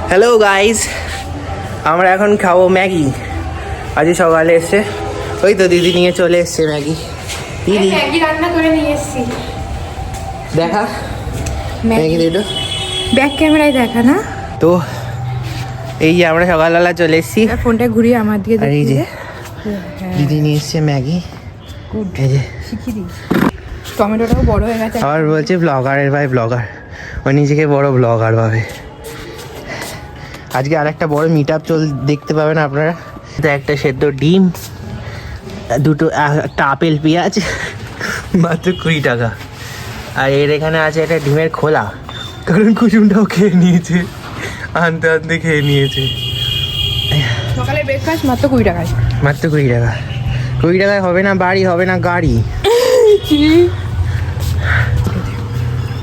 Hello guys, আমরা এখন খাবো ম্যাগি। আজ সকালে এসছে, ওই তো দিদি নিয়ে চলে এসছে ম্যাগি। দিদি ম্যাগি রান্না করে নিয়ে এসেছি। দেখা ম্যাগি দিল, ব্যাক ক্যামেরায় দেখা না। তো এই যে আমরা সকালবেলা চলে এসেছি। ফোনটা ঘুরিয়ে আমার দিকে আর এই যে দিদি নিয়ে এসছে ম্যাগি। এই যে শিখিয়ে দিই, টমেটোটাও বড় হয়ে গেছে। আবার বলছে ব্লগারের ভাই ব্লগার, ও নিজেকে বড় ব্লগার ভাবে। আজকে আর একটা বড় মিট আপ দেখতে পাবেন আপনারা। একটা সেদ্ধ ডিম, দুটো একটা আপেল পেঁয়াজ, মাত্র 20 টাকা। আর এর এখানে আছে একটা ডিমের খোলা, কারণ কুসুমটাও খেয়ে নিয়েছে, আনতে আনতে খেয়ে নিয়েছে। সকালে ব্রেকফাস্ট মাত্র 20 টাকায়। মাত্র 20 টাকা। 20 টাকায় হবে না বাড়ি, হবে না গাড়ি,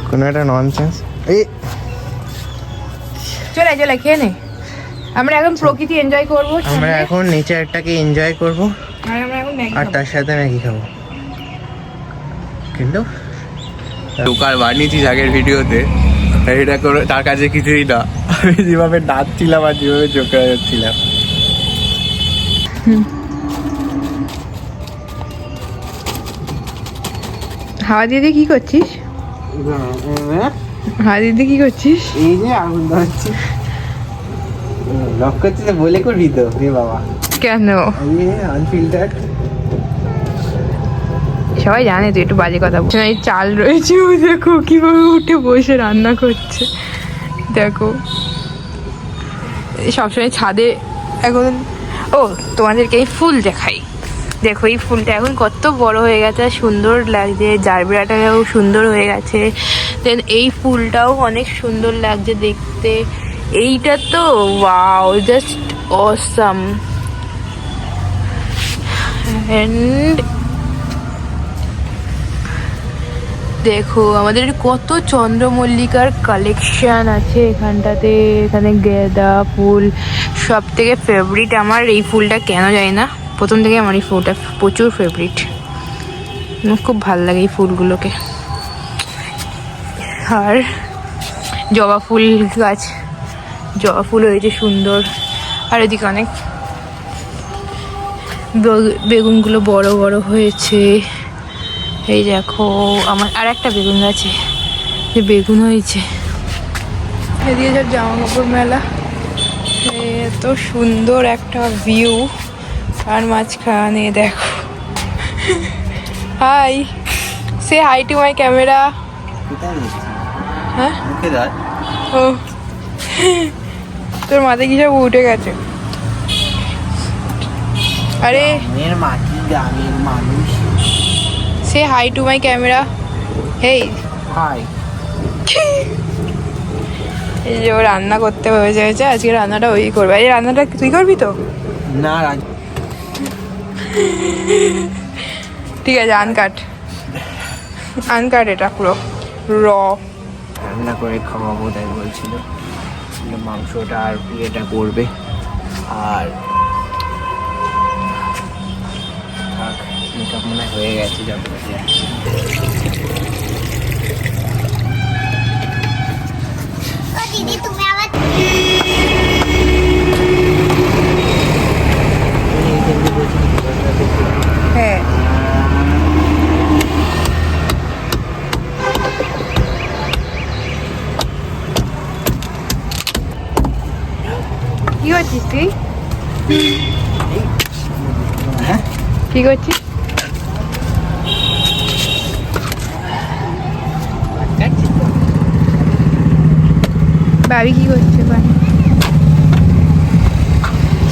কোনো একটা ননসেন্স। এই চলে চলে খেয়ে নে। আমরা এখন প্রকৃতি এনজয় করবো, আমরা এখন নেচারটাকে এনজয় করবো, আর আমরা এখন ম্যাগি আর তার সাথে ম্যাগি খাবো। কিন্তু দোকান বানিয়েছিস আগের ভিডিওতে, এটা করে তার কাছে কিছুই না। আমি যেভাবে নাচছিলাম আর যেভাবে চোখে যাচ্ছিলাম। হাওয়া দিদি কি করছিস? হাওয়া দিদি কি করছিস? এই যে আগুন ধরছি, লক করছিস বলে করবি তো রে বাবা। কেন? আনফিল্টার সবাই জানে তো একটু বাজে কথা বলছে। এই চাল রয়েছে, ও দেখো কিভাবে উঠে বসে রান্না করছে। দেখো সবসময় ছাদে এখন। ও তোমাদেরকে এই ফুল দেখাই, দেখো এই ফুলটা এখন কত বড় হয়ে গেছে, সুন্দর লাগছে। জারবেরাটাও সুন্দর হয়ে গেছে, দেন এই ফুলটাও অনেক সুন্দর লাগছে দেখতে। এইটা তো ওয়াও, জাস্ট অসাম। এন্ড দেখো আমাদের কত চন্দ্রমল্লিকার কালেকশন আছে এখানটাতে। এখানে গেঁদা ফুল, সব থেকে ফেভারিট আমার এই ফুলটা, কেন জানি না, প্রথম থেকে আমার এই ফুলটা প্রচুর ফেভারিট। আমার খুব ভালো লাগে এই ফুলগুলোকে। আর জবা ফুল গাছ, জবা ফুল হয়েছে সুন্দর। আর এদিকে অনেক বেগুনগুলো বড় বড় হয়েছে। এই দেখো আমার আর একটা বেগুন গাছে যে বেগুন হয়েছে। এদিকে সব জামা কাপড় মেলা, এত সুন্দর একটা ভিউ। আর মাঝখানে দেখো, হাই, সে হাই টু মাই ক্যামেরা। হ্যাঁ ও, তোর মাথায় কি সব উঠে গেছে? আরে সে hi to my camera. Hey hi. এই যে ও রান্না করতে হয়েছে, আজকে রান্নাটা ওই করবে। এই রান্নাটা তুই করবি তো? না ঠিক আছে, আনকাট আনকাট, এটা পুরো র রান্না করে খাওয়াবো তাই বলছিল। মাংসটা আর ইয়েটা করবে। আর মেকআপ মনে হয়ে গেছে যত দিদি তুমি আবার হ্যাঁ। কি করছিস তুই? কি করছিস? ভাবি কি করছে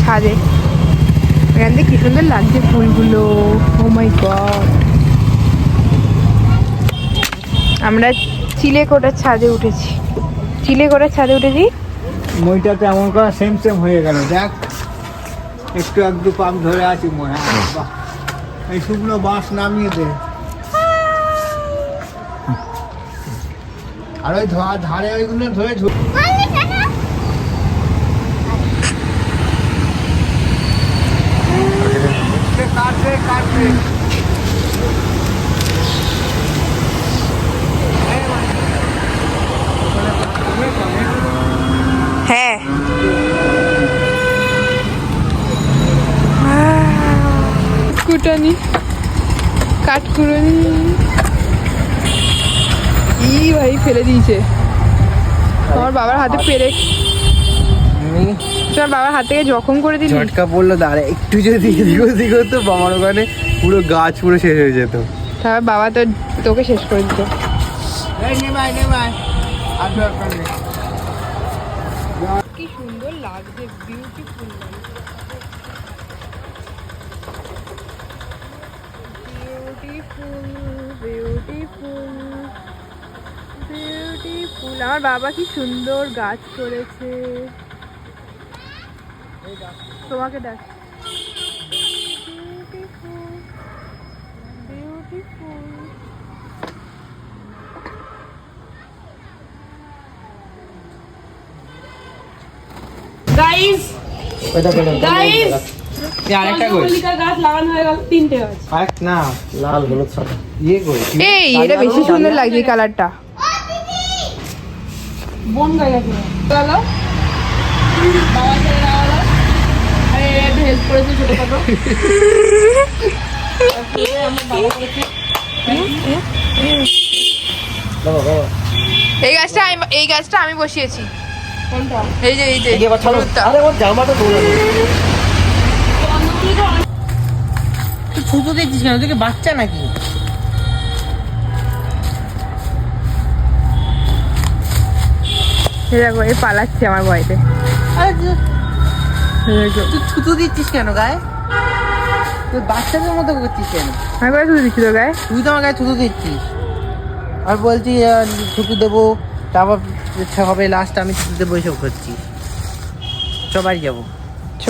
ছাদে? এখান থেকে কি সুন্দর লাগছে ফুলগুলো, ও মাই গড। আমরা চিলেকোঠার ছাদে উঠেছি, চিলেকোঠার ছাদে উঠেছি। মইটা তেমন করা সেম সেম হয়ে গেল, দেখ একটু একটু পাম্প ধরে আছি মই। এই শুকনো বাঁশ নামিয়ে দে, আর ওই ধারে ওইগুলো ধরে কাটবে কাটবে। কাঠকুড়নি কাঠকুড়নি ই ভাই ফেলে দিয়েছে আমার বাবার হাতে পেরে তোমার বাবার হাত থেকে জখম করে দিলি ঝটকা পড়লো দাঁড়া একটু যদি এদিক ওদিক হতো বাবার ওখানে পুরো গাছ পুরো শেষ হয়ে যেত। তারপর বাবা তো তোকে শেষ করে দিত। কি সুন্দর লাগছে, বিউটিফুল বিউটিফুল। আমার বাবা কি সুন্দর গাছ করেছে। তোমাকে দেখ বিউটিফুল। গাইস গাইস আরেকটা কই মল্লিকার গাছ লাগানো হয়ে গেল, 3টে গাছ। আরেক না লাল হলুদ সাদা ইয়ে কই এই এটা বেশি সুন্দর লাগছে কালারটা। বন গাছ আছে লাগাও, বাবা ছেলে লাগালো। আরে একটু হেল্প করেছে ছোটখাটো। আমার বাবা করেছে। এই গাছটা আমি বসিয়েছি। কোনটা? এই যে হলুদটা। আরে ওর জামাটা দৌড়ালো তুই ছুতো দিচ্ছিস কেন? তুই কি বাচ্চা নাকি? এই দেখো এই পালাচ্ছে আমার ভয়তে। আরে তুই ছুতো দিচ্ছিস কেন গায়ে? তুই বাচ্চাদের মতো করছিস কেন? আমি করে শুধু দিচ্ছি তো গায়ে। তুই তো আমার গায়ে ছুতো দিচ্ছিস আর বলছি ছুতো দেবো, তারপর ইচ্ছা হবে লাস্ট আমি ছুতো দেবো, এসব করছিস। চ বাড়ি যাবো। চ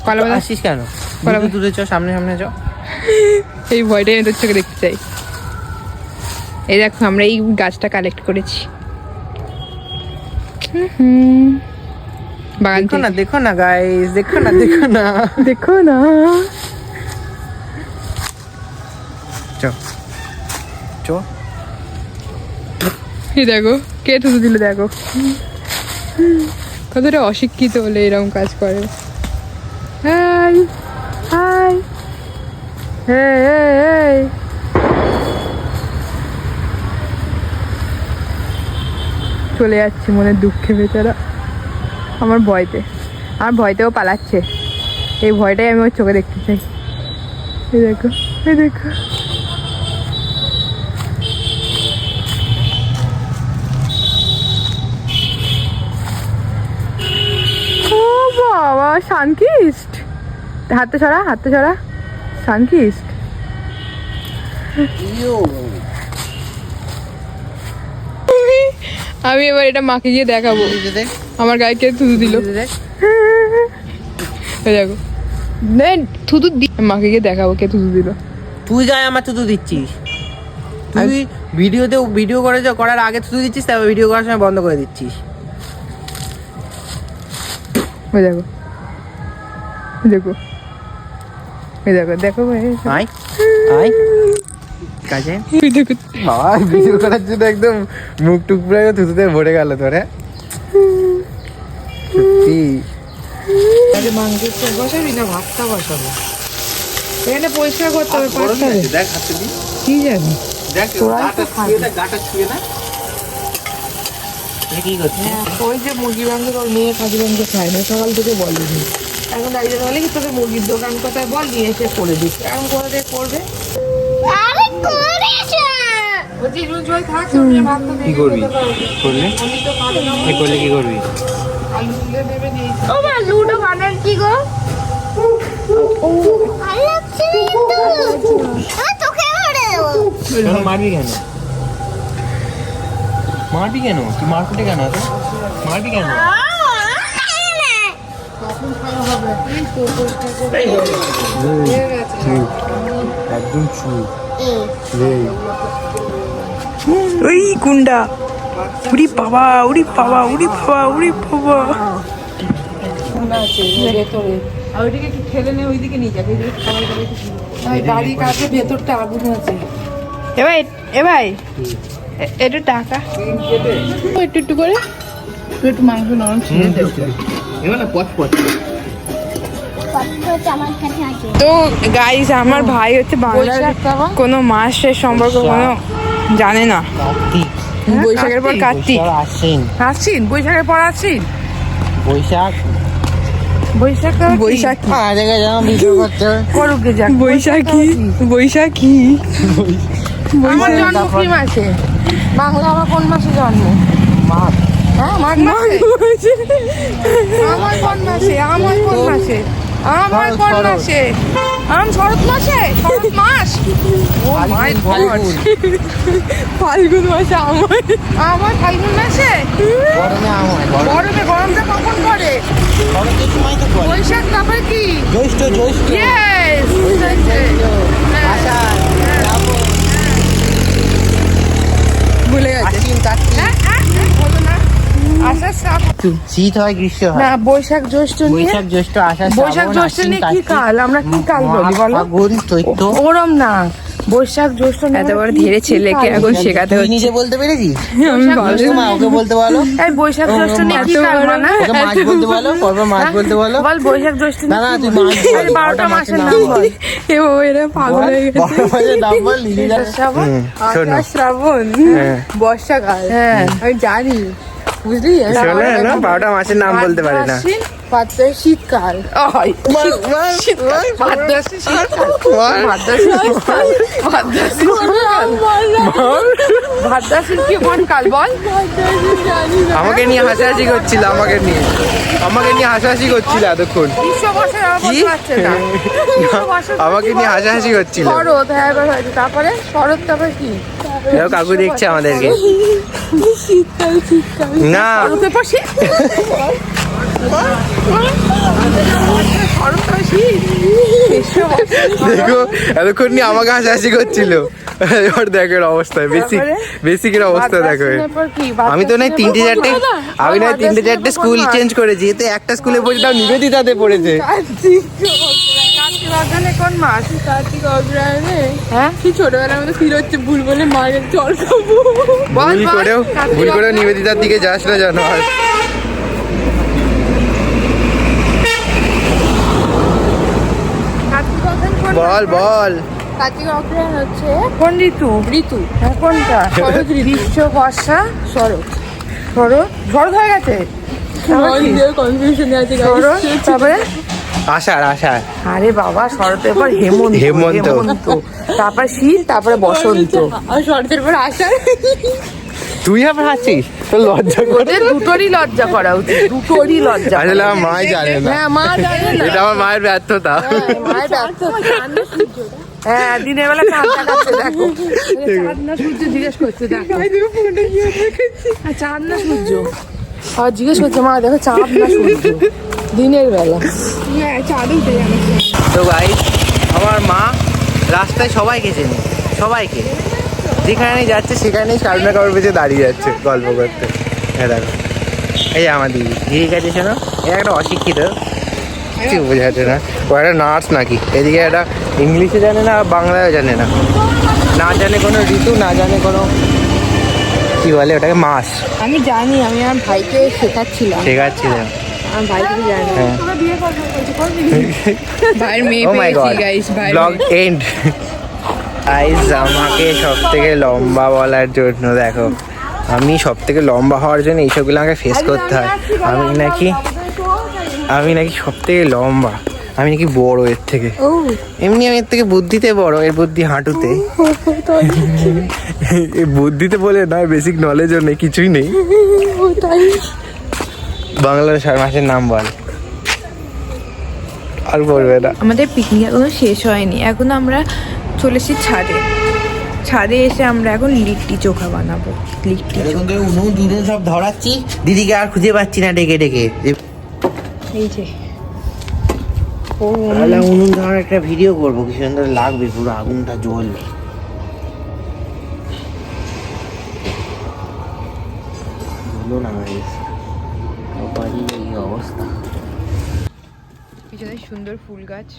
কলা আসছিস কেন? কলা- দূরে চ, সামনে সামনে চ। এই ভয়টাই আমি তোর চোখে দেখতে চাই। এই দেখো আমরা এই গাছটা কালেক্ট করেছি বাগান দেখো না থেকে। দেখো না গাইস, দেখো না দেখো না। দেখো না চ চ। এই দেখো কে থুতু দিল, দেখো কতটা অশিক্ষিত হলে এরকম কাজ করে। হাই হাই এই চলে যাচ্ছে মনের দুঃখে বেচারা আমার ভয়তেও পালাচ্ছে। এই ভয়টাই আমি ওর চোখে দেখতে চাই। এই দেখো এই দেখো ও বাবা সানকিস্ট। হাতটা ছড়া সানকিস্ট। আমি এবার এটা মাকে গিয়ে দেখাবো আমার গায়ে কে থুতু দিল। এই দেখো থুতু দি, মাকে গিয়ে দেখাবো কে থুতু দিল। তুই গায়ে আমার থুতু দিচ্ছিস। তুই ভিডিও করার আগে থুতু দিচ্ছিস, তারপর ভিডিও করার সময় বন্ধ করে দিচ্ছিস। ওই দেখো দেখো এই দেখো দেখো ভাই আয় আয় কাজে ওই দেখো বাবা ভিডিও করার জন্য একদম মুখ টুক পুরো থুতুতে ভরে গেল তোরে। সত্যি মাংসের বসাবি না ভাতটা বসাবো? এখানে পরিষ্কার করতে হবে, পারতে হবে। দেখ হাতে দি, কি জানি দেখ গাটা ছুঁয়ে না, গাটা ছুঁয়ে না। কি করছিস? ওই যে মুরগি মাংস তোর মেয়ে খাসি মাংস খায় না, সকাল থেকে বলিনি। এখন একজন বলে কি তোকে মুরগির দোকান কোথায় বল, নিয়ে এসে করে দিস। এখন কোথা থেকে করবে? বলছি রোজ থাক, ভাতটা কি করবি করলে? আমি তো খাবো না, এই করলে কি করবি? আলু তুলে দেবে দিয়েছি। ও মা লুডো বানান কি গো? ও আল্লাহ চিন্তু তোকে মারে কেন মারবি কেন? মারবি কেন? তুই মারপিটে কেন? মারবি কেন? একদম চুপ। ওই গুন্ডা উড়ি বাবা উড়ি বাবা উড়ি বাবা উড়ি বাবা। ভেতরে আর ওইদিকে একটু ঠেলে নে, ওইদিকে নিয়ে যাবে। গাড়ির কাছে ভেতরটা আগুন আছে। এ ভাই একটু টাকা একটু একটু করে একটু মাংস নরম ছিঁড়ে দেবে। এবার না পচ পচ হচ্ছে আমার কাছে আছে। তো গাইস আমার ভাই হচ্ছে বাংলার কোনো মাসের সম্পর্ক কোনো জানে না। কার্তিক, বৈশাখের পর কার্তিক, বৈশাখ আশ্বিন, আশ্বিন, বৈশাখের পর আশ্বিন, বৈশাখ বৈশাখী দেখে যাও ভিডিও করতে করুক গে যাক। বৈশাখী আমার জন্ম কি মাসে? বাংলা আমার কোন মাসে জন্ম? মাঘ, হ্যাঁ মাঘ মাসে। আমার কোন মাসে? আমার কোন মাসে? আমার কোন মাসে? শরৎ মাসে, শরৎ মাস। ও মাই গড, ফাল্গুন মাসে আমার ফাল্গুন মাসে। গরমে আমার গরমটা কখন পড়ে? শরতের সময় তো পড়ে। বৈশাখ, তারপরে কি? জ্যৈষ্ঠ, ইয়েস, আষাঢ়, শ্রাবণ, ভুলে গেছে। আশ্বিন, কার্তিক। বলো না, আষাঢ় শ্রাবণ। শীত হয়, গ্রীষ্ম হয়। না, বৈশাখ জ্যৈষ্ঠ নিয়ে, বৈশাখ, জ্যৈষ্ঠ, আষাঢ়, বৈশাখ শ্রাবণ, জ্যৈষ্ঠ আশ্বিন, নিয়ে কি কার্তিক, কাল? আমরা কি কাল বলি মাঘ, বলো? ফাল্গুন, চৈত্র। ওরম না, বৈশাখ জ্যৈষ্ঠ এত বড় ধীরে ছেলেকে এখন শেখাতে তুই হচ্ছে। নিজে বলতে পেরেছিস? আমি মা, ওকে বলতে বলো। এই বৈশাখ জ্যৈষ্ঠ নিয়ে কি কাল মানে? ওকে মাছ বলতে বলো, পরপর মাছ বলতে বলো। বল বৈশাখ জ্যৈষ্ঠ না না, তুই মাছ বল। 12টা মাসের নাম বল। এ ও এরা পাগল হয়ে গেছে। 12 মাসের নাম বল, লিখে যা। শ্রাবণ, শোনো। আষাঢ়, শ্রাবণ, হ্যাঁ। বর্ষাকাল। হ্যাঁ আমি জানি, বুঝলি? শোনো না, 12টা মাসের নাম বলতে পারে না। ভাদ্র শীতকাল, ভাদ্র শীতকাল, ভাদ্র শীত কোন কাল বল? আমাকে নিয়ে হাসাহাসি করছিল, আমাকে নিয়ে হাসাহাসি করছিল এতক্ষণ। গ্রীষ্ম বর্ষার আমার বলতে পারছে না। গ্রীষ্ম বর্ষা আমাকে নিয়ে হাসাহাসি করছিল। শরৎ, হ্যাঁ এবার হয়েছে। তারপরে শরৎ, তারপরে কি? দেখো কাকু দেখছে আমাদেরকে। শীতকাল, শীতকাল না, শরতের পর শীত। শরৎ পর শীত। গ্রীষ্ম বর্ষা। দেখো এতক্ষণ নিয়ে আমাকে হাসাহাসি করছিল। এবার দেখো এর অবস্থা, বেসিকের অবস্থা দেখো। আমি তো নাই তিনটে চারটে স্কুল চেঞ্জ করেছি, এতে একটা স্কুলে পড়ে তাও নিবেদিতাতে পড়েছে। কার্তিক অগ্রহায়ণে কোন মাস? কার্তিক অগ্রহায়ণে, হ্যাঁ কি ছোটবেলার মধ্যে ফিল হচ্ছে, ভুল বলে মায়ের জল খাবো। ভুল করেও নিবেদিতার দিকে যাস না জানো। আর কার্তিক অগ্রহায়ণ কোন বল বল। কার্তিক অগ্রহায়ণ হচ্ছে কোন ঋতু? হ্যাঁ কোনটা? শরৎ ঋতু। গ্রীষ্ম, বর্ষা, শরৎ। শরৎ হয়ে গেছে। তারপরে আষাঢ়। আরে বাবা, শরতের পর হেমন্ত, তারপর শীত, তারপরে বসন্ত, আর শরতের পর আষাঢ়। তুই আবার হাসিস? তোর লজ্জা করে? ওদের দুটোরই লজ্জা করা উচিত, দুটোরই লজ্জা। আসলে আমার মাই জানে না। হ্যাঁ মা জানে না, এটা আমার মায়ের ব্যর্থতা। মায়ের ব্যর্থতা। হ্যাঁ দিনের বেলা চাঁদ দেখাচ্ছে, দেখো চাঁদ না সূর্য জিজ্ঞেস করছে, দেখো চাঁদ না সূর্য, আর জিজ্ঞেস করছে মা দেখো চাঁদ না সূর্য দিনের বেলা। হ্যাঁ চাঁদ উঠে যাবে। তো ভাই আমার মা রাস্তায় সবাইকে চেনে, সবাইকে যেখানেই যাচ্ছে সেখানেই সামনে কাপড় পেছে দাঁড়িয়ে যাচ্ছে গল্প করতে। হ্যাঁ দেখো, এই আমার দিদির কাছে শোনো, এ একটা অশিক্ষিত, কিছু বোঝাচ্ছে না। ও একটা নার্স নাকি, এদিকে একটা ইংলিশে জানে না, বাংলায়ও জানে না, না জানে কোনো ঋতু, না জানে কোনো কি বলে ওটাকে, মাস। আমি জানি, আমি আমার ভাইকে শেখাচ্ছিলাম। আমার ভাই কিছু জানে না। হ্যাঁ। তোমরা বিয়ে করবে ভাইয়ের মেয়ে Oh my পেয়েছি God. গাইস, ভাইয়ের ব্লগ মেয়ে। এন্ড। গাইস আমাকে সব থেকে লম্বা বলার জন্য, দেখো আমি সব থেকে লম্বা হওয়ার জন্য এইসবগুলো আমাকে ফেস করতে হয়। আমি নাকি সব থেকে লম্বা, আমি নাকি বড় এর থেকে। এমনি আমি এর থেকে বুদ্ধিতে বড়, এর বুদ্ধি হাঁটুতে। এই বুদ্ধিতে বলে নয়, বেসিক নলেজও নেই, কিছুই নেই। বাংলার মাসের নাম বল। আর বলবে না। আমাদের পিকনিক এখনো শেষ হয়নি, এখন আমরা চলে এসেছি ছাদে এসে আমরা এখন লিট্টি চোখা বানাবো। লিট্টি এরকম করে উনুন দুনুন সব ধরাচ্ছি, দিদিকে আর খুঁজে পাচ্ছি না ডেকে ডেকে। এই যে তাহলে উনুন ধরার একটা ভিডিও করবো, কি সুন্দর লাগবে, পুরো আগুনটা জ্বলবে। বলো না বাড়ির এই অবস্থা। পিছনে সুন্দর ফুল গাছ।